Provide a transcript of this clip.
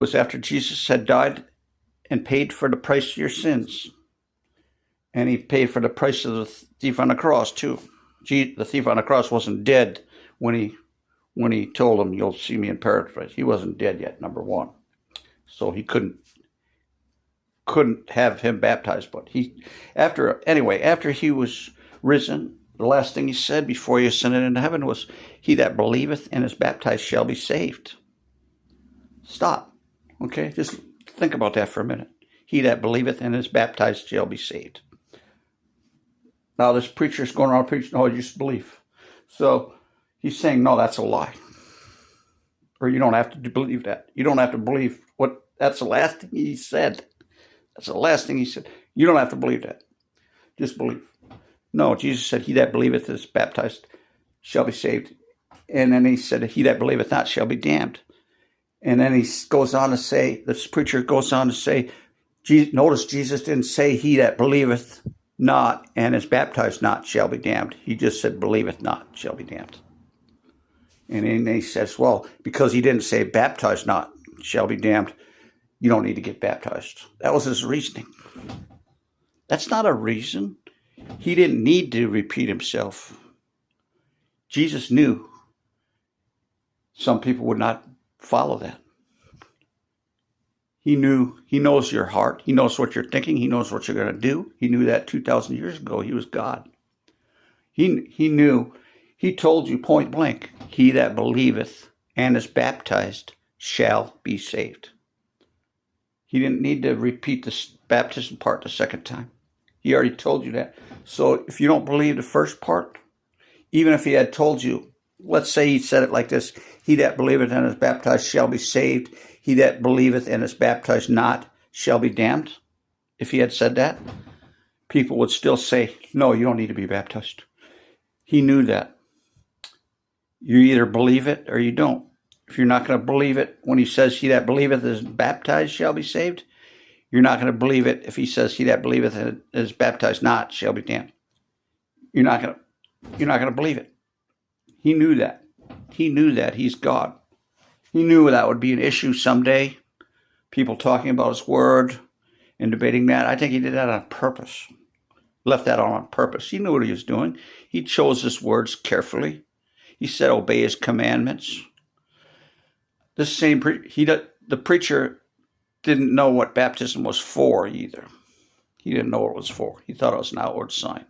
was after Jesus had died and paid for the price of your sins. And he paid for the price of the thief on the cross too. The thief on the cross wasn't dead when he told him, "You'll see me in paradise." He wasn't dead yet, number one. So he couldn't have him baptized. But after he was risen, the last thing he said before he ascended into heaven was, "He that believeth and is baptized shall be saved." Stop. Okay? Just think about that for a minute. He that believeth and is baptized shall be saved. Now this preacher's going around preaching, "Oh, just believe." So he's saying, no, that's a lie. Or you don't have to believe that. You don't have to believe what, that's the last thing he said. That's the last thing he said. You don't have to believe that. Just believe. No, Jesus said, "He that believeth is baptized shall be saved." And then he said, "He that believeth not shall be damned." And then he goes on to say, this preacher goes on to say, notice Jesus didn't say, "He that believeth not and is baptized not shall be damned." He just said, "Believeth not shall be damned." And then he says, well, because he didn't say "baptized not shall be damned," you don't need to get baptized. That was his reasoning. That's not a reason. He didn't need to repeat himself. Jesus knew some people would not follow that. He knows your heart. He knows what you're thinking. He knows what you're going to do. He knew that 2,000 years ago. He was God. He knew. He told you point blank, "He that believeth and is baptized shall be saved." He didn't need to repeat the baptism part the second time. He already told you that. So if you don't believe the first part, even if he had told you, let's say he said it like this, "He that believeth and is baptized shall be saved. He that believeth and is baptized not shall be damned." If he had said that, people would still say, "No, you don't need to be baptized." He knew that. You either believe it or you don't. If you're not going to believe it when he says, "He that believeth and is baptized shall be saved," you're not going to believe it if he says, "He that believeth and is baptized not shall be damned." You're not going to believe it. He knew that. He knew that. He's God. He knew that would be an issue someday. People talking about his word and debating that. I think he did that on purpose. Left that on purpose. He knew what he was doing. He chose his words carefully. He said, "Obey his commandments." The preacher didn't know what baptism was for either. He didn't know what it was for. He thought it was an outward sign.